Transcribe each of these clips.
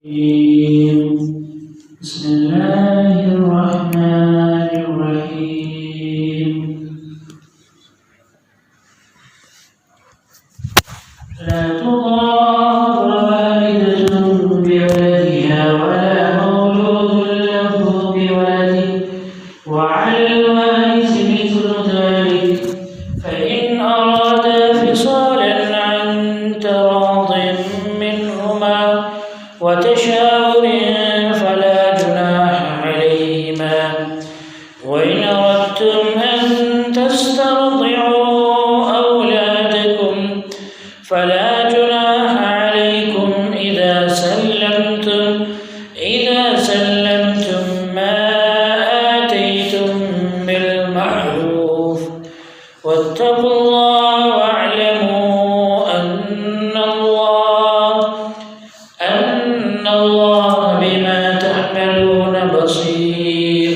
بسم الله الرحمن الرحيم. لا تضار والدة بولدها ولا مولود له بولده وعلى الوارث مثل ذلك فإن أرادا فصالا عن تراض منهما وتشاور فلا جناح عليهما وإن أردتم أن تسترضعوا أولادكم فلا جناح عليكم إذا سلمتم ما آتيتم بالمعروف واتقوا الله واعلموا أن الله بما تعملون بصير.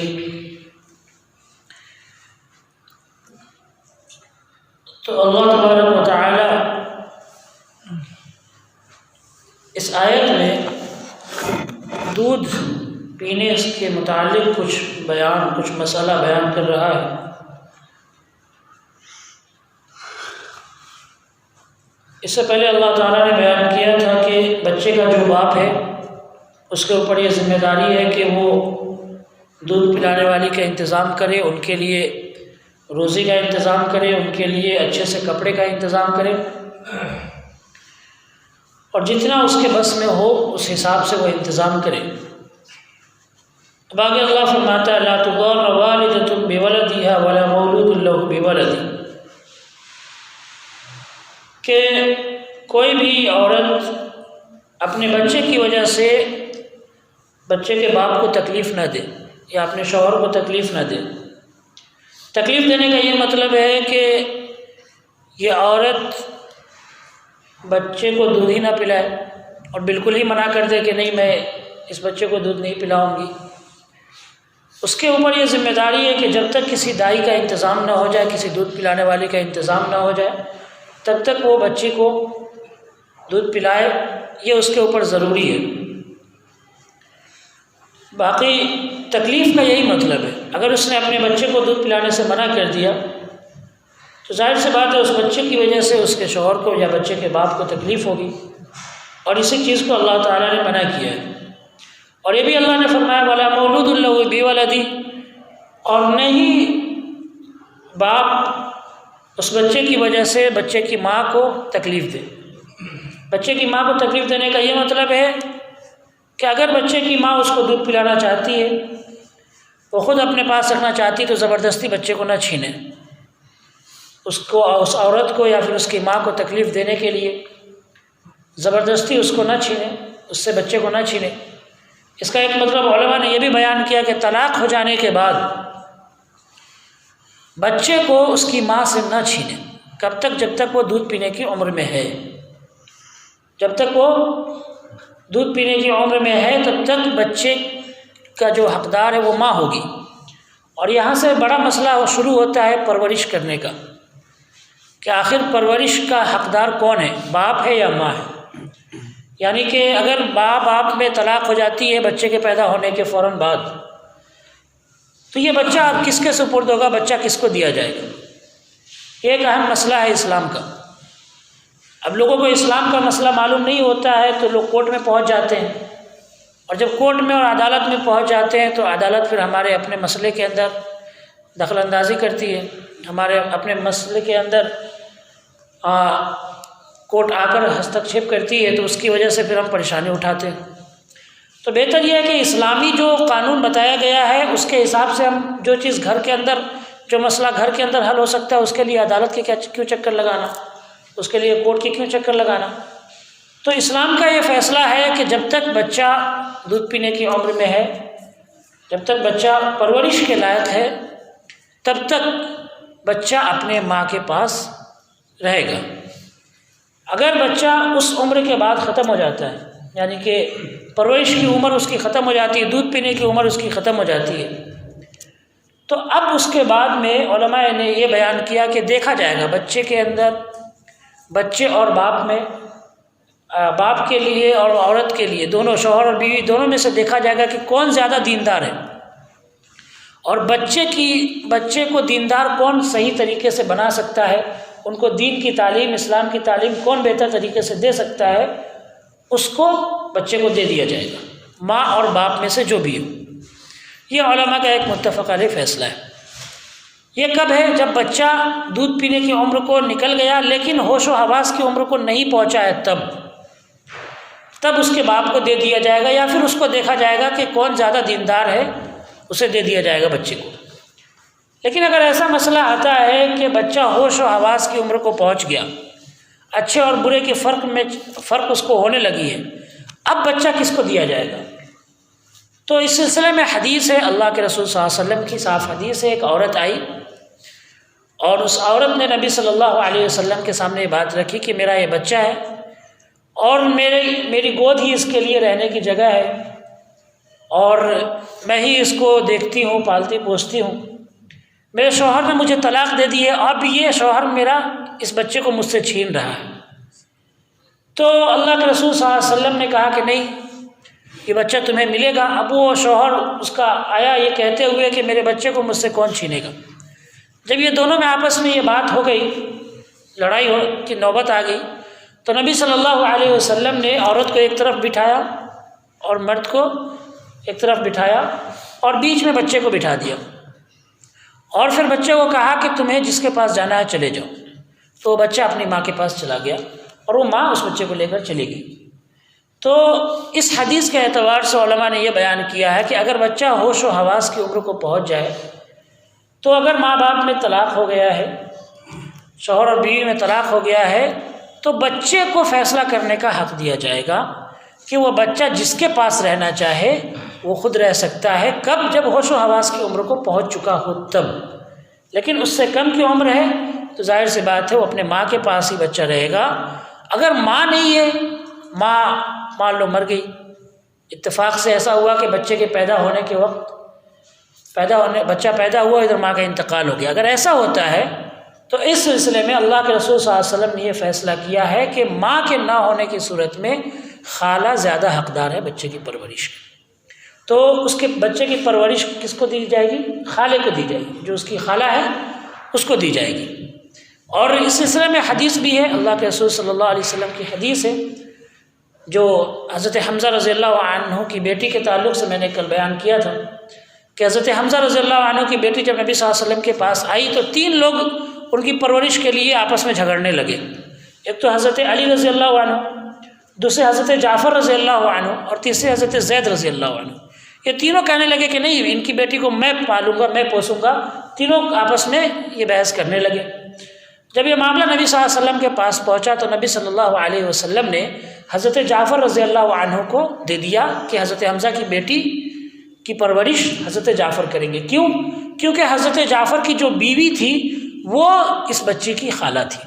تو اللہ تبارک و تعالی اس آیت میں دودھ پینے کے متعلق کچھ مسئلہ بیان کر رہا ہے. اس سے پہلے اللہ تعالیٰ نے بیان کیا تھا کہ بچے کا جو باپ ہے اس کے اوپر یہ ذمہ داری ہے کہ وہ دودھ پلانے والی کا انتظام کرے، ان کے لیے روزی کا انتظام کرے، ان کے لیے اچھے سے کپڑے کا انتظام کرے، اور جتنا اس کے بس میں ہو اس حساب سے وہ انتظام کرے. اب آگے اللہ فرماتا ہے لا تضار والدۃ بولدها ولا مولود له بولده، کہ کوئی بھی عورت اپنے بچے کی وجہ سے بچے کے باپ کو تکلیف نہ دے یا اپنے شوہر کو تکلیف نہ دے. تکلیف دینے کا یہ مطلب ہے کہ یہ عورت بچے کو دودھ ہی نہ پلائے اور بالکل ہی منع کر دے کہ نہیں میں اس بچے کو دودھ نہیں پلاؤں گی. اس کے اوپر یہ ذمہ داری ہے کہ جب تک کسی دائی کا انتظام نہ ہو جائے، کسی دودھ پلانے والے کا انتظام نہ ہو جائے، تب تک وہ بچے کو دودھ پلائے. یہ اس کے اوپر ضروری ہے. باقی تکلیف کا یہی مطلب ہے. اگر اس نے اپنے بچے کو دودھ پلانے سے منع کر دیا تو ظاہر سی بات ہے اس بچے کی وجہ سے اس کے شوہر کو یا بچے کے باپ کو تکلیف ہوگی، اور اسی چیز کو اللہ تعالیٰ نے منع کیا ہے. اور یہ بھی اللہ نے فرمایا وَلَا مَوْلُودٌ لَهُ بِوَلَدِهِ، اور نہیں باپ اس بچے کی وجہ سے بچے کی ماں کو تکلیف دے. بچے کی ماں کو تکلیف دینے کا یہ مطلب ہے کہ اگر بچے کی ماں اس کو دودھ پلانا چاہتی ہے، وہ خود اپنے پاس رکھنا چاہتی تو زبردستی بچے کو نہ چھینے، اس عورت کو یا پھر اس کی ماں کو تکلیف دینے کے لیے زبردستی اس کو نہ چھینے، اس سے بچے کو نہ چھینے. اس کا ایک مطلب علماء نے یہ بھی بیان کیا کہ طلاق ہو جانے کے بعد بچے کو اس کی ماں سے نہ چھینے. کب تک؟ جب تک وہ دودھ پینے کی عمر میں ہے. جب تک وہ دودھ پینے کی عمر میں ہے تب تک بچے کا جو حقدار ہے وہ ماں ہوگی. اور یہاں سے بڑا مسئلہ شروع ہوتا ہے پرورش کرنے کا، کہ آخر پرورش کا حقدار کون ہے، باپ ہے یا ماں ہے. یعنی کہ اگر باپ میں طلاق ہو جاتی ہے بچے کے پیدا ہونے کے فوراً بعد، تو یہ بچہ اب کس کے سپرد ہوگا، بچہ کس کو دیا جائے گا. یہ ایک اہم مسئلہ ہے اسلام کا. اب لوگوں کو اسلام کا مسئلہ معلوم نہیں ہوتا ہے تو لوگ کورٹ میں پہنچ جاتے ہیں، اور جب کورٹ میں اور عدالت میں پہنچ جاتے ہیں تو عدالت پھر ہمارے اپنے مسئلے کے اندر دخل اندازی کرتی ہے، ہمارے اپنے مسئلے کے اندر کورٹ آ کر ہستکشیپ کرتی ہے، تو اس کی وجہ سے پھر ہم پریشانی اٹھاتے ہیں. تو بہتر یہ ہے کہ اسلامی جو قانون بتایا گیا ہے اس کے حساب سے ہم جو چیز گھر کے اندر، جو مسئلہ گھر کے اندر حل ہو سکتا ہے، اس کے لیے عدالت کے کیوں چکر لگانا، اس کے لیے کورٹ کے کیوں چکر لگانا. تو اسلام کا یہ فیصلہ ہے کہ جب تک بچہ دودھ پینے کی عمر میں ہے، جب تک بچہ پرورش کے لائق ہے، تب تک بچہ اپنے ماں کے پاس رہے گا. اگر بچہ اس عمر کے بعد ختم ہو جاتا ہے، یعنی کہ پرورش کی عمر اس کی ختم ہو جاتی ہے، دودھ پینے کی عمر اس کی ختم ہو جاتی ہے، تو اب اس کے بعد میں علماء نے یہ بیان کیا کہ دیکھا جائے گا بچے کے اندر، بچے اور باپ میں باپ کے لیے اور عورت کے لیے، دونوں شوہر اور بیوی دونوں میں سے دیکھا جائے گا کہ کون زیادہ دیندار ہے، اور بچے کو دیندار کون صحیح طریقے سے بنا سکتا ہے، ان کو دین کی تعلیم، اسلام کی تعلیم کون بہتر طریقے سے دے سکتا ہے، اس کو بچے کو دے دیا جائے گا، ماں اور باپ میں سے جو بھی ہو۔ یہ علماء کا ایک متفق علیہ فیصلہ ہے۔ یہ کب ہے؟ جب بچہ دودھ پینے کی عمر کو نکل گیا لیکن ہوش و حواس کی عمر کو نہیں پہنچا ہے، تب اس کے باپ کو دے دیا جائے گا، یا پھر اس کو دیکھا جائے گا کہ کون زیادہ دیندار ہے، اسے دے دیا جائے گا بچے کو۔ لیکن اگر ایسا مسئلہ آتا ہے کہ بچہ ہوش و حواس کی عمر کو پہنچ گیا، اچھے اور برے کے فرق اس کو ہونے لگی ہے، اب بچہ کس کو دیا جائے گا؟ تو اس سلسلے میں حدیث ہے، اللہ کے رسول صلی اللہ علیہ وسلم کی صاف حدیث ہے۔ ایک عورت آئی اور اس عورت نے نبی صلی اللہ علیہ وسلم کے سامنے یہ بات رکھی کہ میرا یہ بچہ ہے اور میری گود ہی اس کے لیے رہنے کی جگہ ہے، اور میں ہی اس کو دیکھتی ہوں، پالتی پوستی ہوں، میرے شوہر نے مجھے طلاق دے دی ہے، اب یہ شوہر میرا اس بچے کو مجھ سے چھین رہا ہے۔ تو اللہ کے رسول صلی اللہ علیہ وسلم نے کہا کہ نہیں، یہ بچہ تمہیں ملے گا۔ اب وہ شوہر اس کا آیا یہ کہتے ہوئے کہ میرے بچے کو مجھ سے کون چھینے گا۔ جب یہ دونوں میں آپس میں یہ بات ہو گئی، لڑائی کی نوبت آ گئی، تو نبی صلی اللہ علیہ وسلم نے عورت کو ایک طرف بٹھایا اور مرد کو ایک طرف بٹھایا اور بیچ میں بچے کو بٹھا دیا، اور پھر بچے کو کہا کہ تمہیں جس کے پاس جانا ہے چلے جاؤ۔ تو وہ بچہ اپنی ماں کے پاس چلا گیا اور وہ ماں اس بچے کو لے کر چلی گئی۔ تو اس حدیث کے اعتبار سے علماء نے یہ بیان کیا ہے کہ اگر بچہ ہوش و حواس کی عمر کو پہنچ جائے تو اگر ماں باپ میں طلاق ہو گیا ہے، شوہر اور بیوی میں طلاق ہو گیا ہے، تو بچے کو فیصلہ کرنے کا حق دیا جائے گا کہ وہ بچہ جس کے پاس رہنا چاہے وہ خود رہ سکتا ہے، کب؟ جب ہوش و حواس کی عمر کو پہنچ چکا ہو تب۔ لیکن اس سے کم کی عمر ہے تو ظاہر سی بات ہے وہ اپنے ماں کے پاس ہی بچہ رہے گا۔ اگر ماں نہیں ہے، ماں مان لو مر گئی، اتفاق سے ایسا ہوا کہ بچے کے پیدا ہونے کے وقت بچہ پیدا ہوا، ادھر ماں کا انتقال ہو گیا، اگر ایسا ہوتا ہے تو اس سلسلے میں اللہ کے رسول صلی اللہ علیہ وسلم نے یہ فیصلہ کیا ہے کہ ماں کے نہ ہونے کی صورت میں خالہ زیادہ حقدار ہے بچے کی پرورش کی۔ تو اس کے بچے کی پرورش کس کو دی جائے گی؟ خالے کو دی جائے گی، جو اس کی خالہ ہے اس کو دی جائے گی۔ اور اس سلسلے میں حدیث بھی ہے، اللہ کے رسول صلی اللہ علیہ وسلم کی حدیث ہے جو حضرت حمزہ رضی اللہ عنہ کی بیٹی کے تعلق سے میں نے کل بیان کیا تھا کہ حضرت حمزہ رضی اللہ عنہ کی بیٹی جب نبی صلی اللہ علیہ وسلم کے پاس آئی تو 3 لوگ ان کی پرورش کے لیے آپس میں جھگڑنے لگے۔ ایک تو حضرت علی رضی اللہ عنہ، دوسرے حضرت جعفر رضی اللہ عنہ، اور تیسرے حضرت زید رضی اللہ عنہ۔ یہ تینوں کہنے لگے کہ نہیں، ان کی بیٹی کو میں پالوں گا، میں پوسوں گا۔ تینوں آپس میں یہ بحث کرنے لگے۔ جب یہ معاملہ نبی صلی اللہ علیہ وسلم کے پاس پہنچا تو نبی صلی اللہ علیہ وسلم نے حضرت جعفر رضی اللہ عنہ کو دے دیا کہ حضرت حمزہ کی بیٹی کی پرورش حضرت جعفر کریں گے۔ کیوں؟ کیونکہ حضرت جعفر کی جو بیوی تھی وہ اس بچے کی خالہ تھی،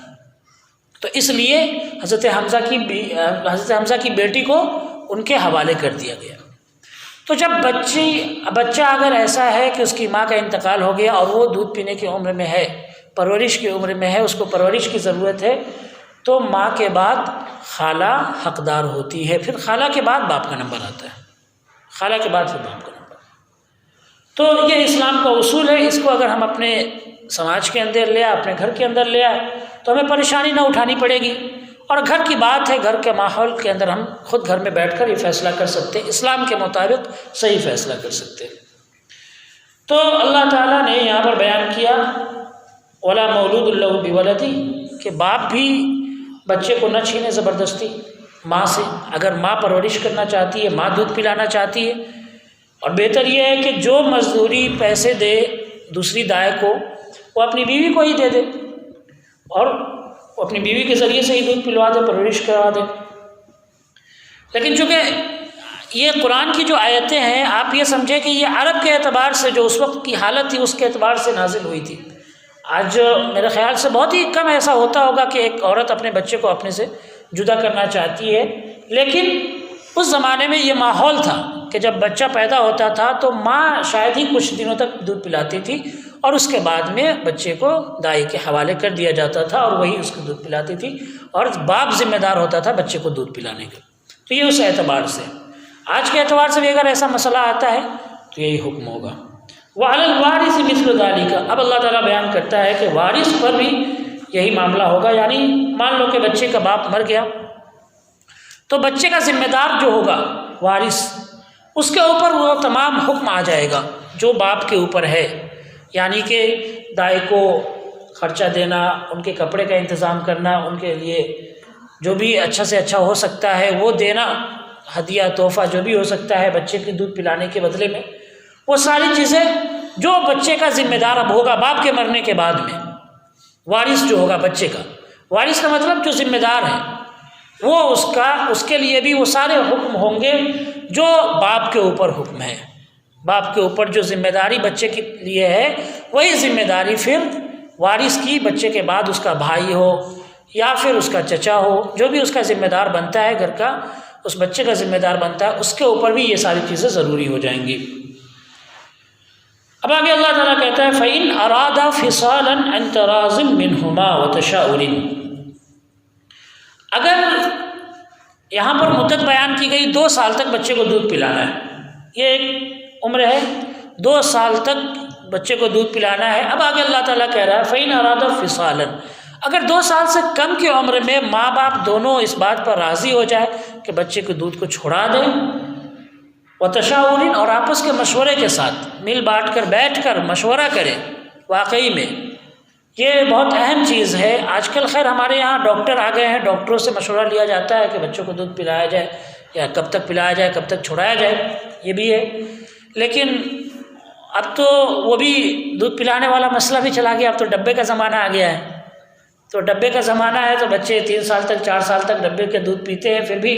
تو اس لیے حضرت حمزہ کی بیٹی کو ان کے حوالے کر دیا گیا۔ تو جب بچہ اگر ایسا ہے کہ اس کی ماں کا انتقال ہو گیا اور وہ دودھ پینے کی عمر میں ہے، پرورش کی عمر میں ہے، اس کو پرورش کی ضرورت ہے، تو ماں کے بعد خالہ حقدار ہوتی ہے، پھر خالہ کے بعد باپ کا نمبر آتا ہے، خالہ کے بعد پھر باپ کا نمبر۔ تو یہ اسلام کا اصول ہے، اس کو اگر ہم اپنے سماج کے اندر لے آئے، اپنے گھر کے اندر لے آئے تو ہمیں پریشانی نہ اٹھانی پڑے گی، اور گھر کی بات ہے، گھر کے ماحول کے اندر ہم خود گھر میں بیٹھ کر یہ فیصلہ کر سکتے ہیں، اسلام کے مطابق صحیح فیصلہ کر سکتے ہیں۔ تو اللہ تعالیٰ نے یہاں پر بیان کیا وَلَا مَوْلُودٌ لَهُ بِوَلَدِهِ کہ باپ بھی بچے کو نہ چھینے زبردستی ماں سے۔ اگر ماں پرورش کرنا چاہتی ہے، ماں دودھ پلانا چاہتی ہے، اور بہتر یہ ہے کہ جو مزدوری پیسے دے دوسری دائیں کو وہ اپنی بیوی کو ہی دے دے، اور وہ اپنی بیوی کے ذریعے سے ہی دودھ پلوا دے، پرورش کروا دے۔ لیکن چونکہ یہ قرآن کی جو آیتیں ہیں، آپ یہ سمجھیں کہ یہ عرب کے اعتبار سے جو اس وقت کی حالت تھی اس کے اعتبار سے نازل ہوئی تھی۔ آج میرے خیال سے بہت ہی کم ایسا ہوتا ہوگا کہ ایک عورت اپنے بچے کو اپنے سے جدا کرنا چاہتی ہے، لیکن اس زمانے میں یہ ماحول تھا کہ جب بچہ پیدا ہوتا تھا تو ماں شاید ہی کچھ دنوں تک دودھ پلاتی تھی، اور اس کے بعد میں بچے کو دائی کے حوالے کر دیا جاتا تھا اور وہی اس کو دودھ پلاتی تھی، اور باپ ذمہ دار ہوتا تھا بچے کو دودھ پلانے کا۔ تو یہ اس اعتبار سے، آج کے اعتبار سے بھی اگر ایسا مسئلہ آتا ہے تو یہی حکم ہوگا۔ وَعَلَى الْوَارِثِ مِثْلُ ذَلِكَ، اب اللہ تعالیٰ بیان کرتا ہے کہ وارث پر بھی یہی معاملہ ہوگا، یعنی مان لو کہ بچے کا باپ مر گیا تو بچے کا ذمہ دار جو ہوگا وارث، اس کے اوپر وہ تمام حکم آ جائے گا جو باپ کے اوپر ہے، یعنی کہ دائی کو خرچہ دینا، ان کے کپڑے کا انتظام کرنا، ان کے لیے جو بھی اچھا سے اچھا ہو سکتا ہے وہ دینا، ہدیہ تحفہ جو بھی ہو سکتا ہے بچے کے دودھ پلانے کے بدلے میں، وہ ساری چیزیں جو بچے کا ذمہ دار اب ہوگا باپ کے مرنے کے بعد میں، وارث جو ہوگا بچے کا، وارث کا مطلب جو ذمہ دار ہے، وہ اس کے لیے بھی وہ سارے حکم ہوں گے جو باپ کے اوپر حکم ہے۔ باپ کے اوپر جو ذمہ داری بچے کے لیے ہے وہی ذمہ داری پھر وارث کی بچے کے بعد اس کا بھائی ہو یا پھر اس کا چچا ہو، جو بھی اس کا ذمہ دار بنتا ہے گھر کا، اس بچے کا ذمہ دار بنتا ہے، اس کے اوپر بھی یہ ساری چیزیں ضروری ہو جائیں گی۔ اب آگے اللہ تعالیٰ کہتا ہے فَإِنْ أَرَادَ فِصَالًا عَنْ تَرَاضٍ مِّنْهُمَا وَتَشَاؤُرٍ، اگر یہاں پر مدت بیان کی گئی 2 سال تک بچے کو دودھ پلانا ہے، یہ ایک عمر ہے 2 سال تک بچے کو دودھ پلانا ہے۔ اب آگے اللہ تعالیٰ کہہ رہا ہے فَإِنْ أَرَادَ فِصَالًا، اگر 2 سال سے کم کی عمر میں ماں باپ دونوں اس بات پر راضی ہو جائے کہ بچے کے دودھ کو چھڑا دیں، وَتَشَاؤُرٍ، اور آپس کے مشورے کے ساتھ مل بانٹ کر بیٹھ کر مشورہ کریں، واقعی میں یہ بہت اہم چیز ہے۔ آج کل خیر ہمارے یہاں ڈاکٹر آ گئے ہیں، ڈاکٹروں سے مشورہ لیا جاتا ہے کہ بچوں کو دودھ پلایا جائے یا کب تک پلایا جائے، کب تک چھڑایا جائے، یہ بھی ہے، لیکن اب تو وہ بھی دودھ پلانے والا مسئلہ بھی چلا گیا، اب تو ڈبے کا زمانہ آ گیا ہے، تو ڈبے کا زمانہ ہے تو بچے 3 سال تک 4 سال تک ڈبے کے دودھ پیتے ہیں، پھر بھی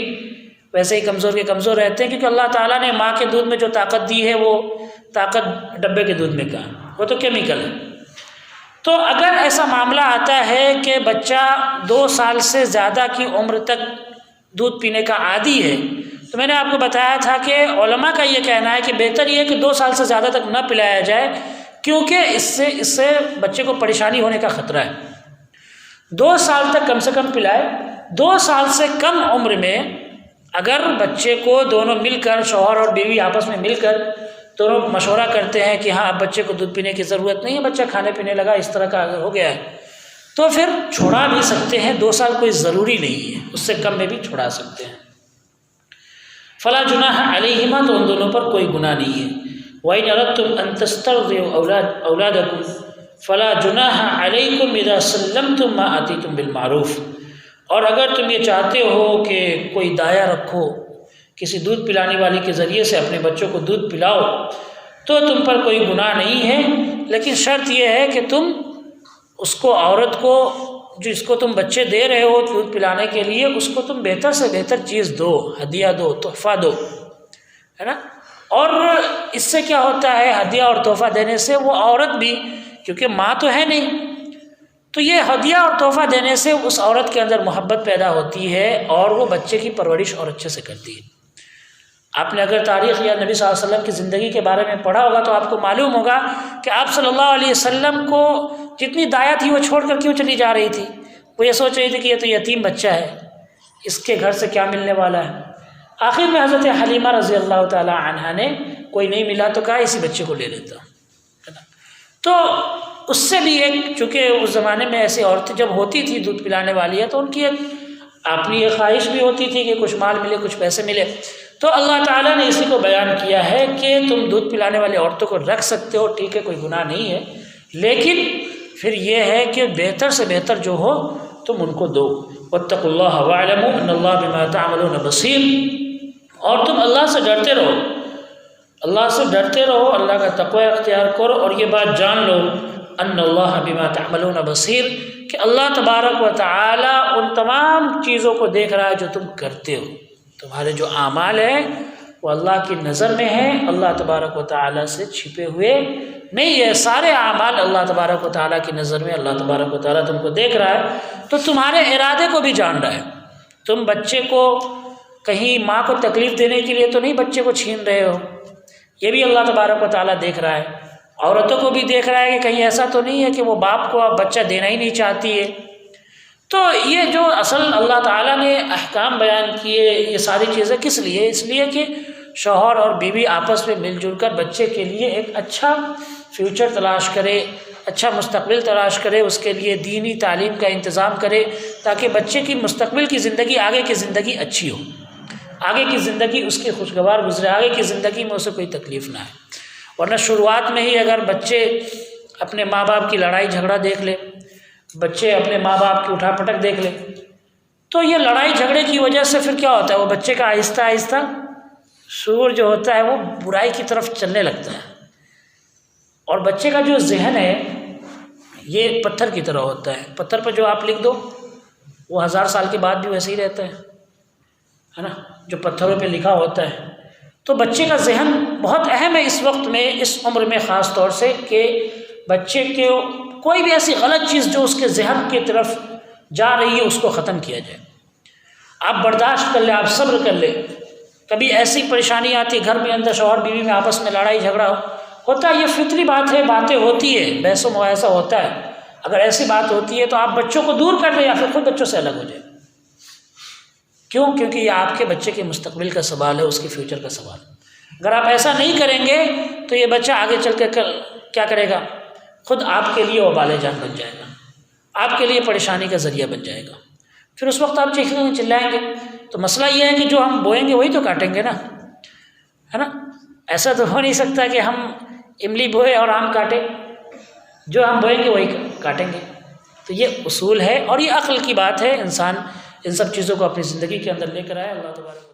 ویسے ہی کمزور کے کمزور رہتے ہیں، کیونکہ اللہ تعالیٰ نے ماں کے دودھ میں جو طاقت دی ہے وہ طاقت ڈبے کے دودھ میں کا، وہ تو کیمیکل ہے۔ تو اگر ایسا معاملہ آتا ہے کہ بچہ 2 سال سے زیادہ کی عمر تک دودھ پینے کا عادی ہے، تو میں نے آپ کو بتایا تھا کہ علماء کا یہ کہنا ہے کہ بہتر یہ ہے کہ 2 سال سے زیادہ تک نہ پلایا جائے، کیونکہ اس سے بچے کو پریشانی ہونے کا خطرہ ہے۔ 2 سال تک کم سے کم پلائے۔ 2 سال سے کم عمر میں اگر بچے کو دونوں مل کر، شوہر اور بیوی آپس میں مل کر دونوں مشورہ کرتے ہیں کہ ہاں اب بچے کو دودھ پینے کی ضرورت نہیں ہے، بچہ کھانے پینے لگا، اس طرح کا اگر ہو گیا ہے تو پھر چھڑا بھی سکتے ہیں۔ 2 سال کوئی ضروری نہیں ہے، اس سے کم میں بھی چھڑا سکتے ہیں۔ فلا جناح علیہما، تو ان دونوں پر کوئی گناہ نہیں ہے۔ وَإِنْ أَرَدْتُمْ أَن تَسْتَرْضِعُوا أَوْلَادَكُمْ فَلَا جُنَاحَ عَلَيْكُمْ إِذَا سَلَّمْتُمْ مَا آتِيتُمْ بِالْمَعْرُوفِ، اور اگر تم یہ چاہتے ہو کہ کوئی دایا رکھو، کسی دودھ پلانے والی کے ذریعے سے اپنے بچوں کو دودھ پلاؤ، تو تم پر کوئی گناہ نہیں ہے، لیکن شرط یہ ہے کہ تم اس کو، عورت کو جس کو تم بچے دے رہے ہو دودھ پلانے کے لیے، اس کو تم بہتر سے بہتر چیز دو، ہدیہ دو، تحفہ دو، ہے نا۔ اور اس سے کیا ہوتا ہے، ہدیہ اور تحفہ دینے سے وہ عورت بھی، کیونکہ ماں تو ہے نہیں، تو یہ ہدیہ اور تحفہ دینے سے اس عورت کے اندر محبت پیدا ہوتی ہے اور وہ بچے کی پرورش اور اچھے سے کرتی ہے۔ آپ نے اگر تاریخ یا نبی صلی اللہ علیہ وسلم کی زندگی کے بارے میں پڑھا ہوگا تو آپ کو معلوم ہوگا کہ آپ صلی اللہ علیہ وسلم کو جتنی دایا تھی وہ چھوڑ کر کیوں چلی جا رہی تھی؟ وہ یہ سوچ رہی تھی کہ یہ تو یتیم بچہ ہے، اس کے گھر سے کیا ملنے والا ہے۔ آخر میں حضرت حلیمہ رضی اللہ تعالی عنہا نے کوئی نہیں ملا تو کہا اسی بچے کو لے لیتا ہوں۔ تو اس سے بھی ایک، چونکہ اس زمانے میں ایسی عورتیں جب ہوتی تھی دودھ پلانے والی ہے تو ان کی ایک اپنی ایک خواہش بھی ہوتی تھی کہ کچھ مال ملے، کچھ پیسے ملے، تو اللہ تعالیٰ نے اسی کو بیان کیا ہے کہ تم دودھ پلانے والی عورتوں کو رکھ سکتے ہو، ٹھیک ہے، کوئی گناہ نہیں ہے، لیکن پھر یہ ہے کہ بہتر سے بہتر جو ہو تم ان کو دو۔ واتقوا اللہ واعلموا ان اللہ بما تعملون بصیر، اور تم اللہ سے ڈرتے رہو، اللہ سے ڈرتے رہو، اللہ کا تقوی اختیار کرو، اور یہ بات جان لو ان اللہ بما تعملون بصیر، کہ اللہ تبارک و تعالی ان تمام چیزوں کو دیکھ رہا ہے جو تم کرتے ہو۔ تمہارے جو اعمال ہیں وہ اللہ کی نظر میں ہیں، اللہ تبارک و تعالی سے چھپے ہوئے نہیں ہے، سارے اعمال اللہ تبارک و تعالی کی نظر میں، اللہ تبارک و تعالی تم کو دیکھ رہا ہے، تو تمہارے ارادے کو بھی جان رہا ہے۔ تم بچے کو کہیں ماں کو تکلیف دینے کے لیے تو نہیں بچے کو چھین رہے ہو، یہ بھی اللہ تبارک و تعالی دیکھ رہا ہے، عورتوں کو بھی دیکھ رہا ہے کہ کہیں ایسا تو نہیں ہے کہ وہ باپ کو اب بچہ دینا ہی نہیں چاہتی ہے۔ تو یہ جو اصل اللہ تعالیٰ نے احکام بیان کیے یہ ساری چیزیں کس لیے؟ اس لیے کہ شوہر اور بیوی آپس میں مل جل کر بچے کے لیے ایک اچھا فیوچر تلاش کرے، اچھا مستقبل تلاش کرے، اس کے لیے دینی تعلیم کا انتظام کرے تاکہ بچے کی مستقبل کی زندگی، آگے کی زندگی اچھی ہو، آگے کی زندگی اس کی خوشگوار گزرے، آگے کی زندگی میں اسے کوئی تکلیف نہ آئے۔ ورنہ شروعات میں ہی اگر بچے اپنے ماں باپ کی لڑائی جھگڑا دیکھ لے، بچے اپنے ماں باپ کی اٹھا پٹک دیکھ لے، تو یہ لڑائی جھگڑے کی وجہ سے پھر کیا ہوتا ہے، وہ بچے کا آہستہ آہستہ شعور جو ہوتا ہے وہ برائی کی طرف چلنے لگتا ہے، اور بچے کا جو ذہن ہے یہ پتھر کی طرح ہوتا ہے، پتھر پہ جو آپ لکھ دو وہ 1000 سال کے بعد بھی ویسے ہی رہتا ہے نا، جو پتھروں پہ لکھا ہوتا ہے۔ تو بچے کا ذہن بہت اہم ہے اس وقت میں، اس عمر میں خاص طور سے، کہ بچے کے کوئی بھی ایسی غلط چیز جو اس کے ذہن کی طرف جا رہی ہے اس کو ختم کیا جائے۔ آپ برداشت کر لیں، آپ صبر کر لیں، کبھی ایسی پریشانی آتی گھر میں اندر شوہر بیوی میں آپس میں لڑائی جھگڑا ہوتا ہے، یہ فطری بات ہے، باتیں ہوتی ہے، بحث و مباحثہ ہوتا ہے، اگر ایسی بات ہوتی ہے تو آپ بچوں کو دور کر دیں یا پھر خود بچوں سے الگ ہو جائیں۔ کیوں؟ کیونکہ یہ آپ کے بچے کے مستقبل کا سوال ہے، اس کے فیوچر کا سوال ہے۔ اگر آپ ایسا نہیں کریں گے تو یہ بچہ آگے چل کے کیا کرے گا، خود آپ کے لیے وبال جان بن جائے گا، آپ کے لیے پریشانی کا ذریعہ بن جائے گا، پھر اس وقت آپ چیخیں گے چلائیں گے۔ تو مسئلہ یہ ہے کہ جو ہم بوئیں گے وہی تو کاٹیں گے نا، ہے نا؟ ایسا تو ہو نہیں سکتا کہ ہم املی بوئے اور آم کاٹیں، جو ہم بوئیں گے وہی کاٹیں گے۔ تو یہ اصول ہے اور یہ عقل کی بات ہے، انسان ان سب چیزوں کو اپنی زندگی کے اندر لے کر آئے۔ اللہ تبارک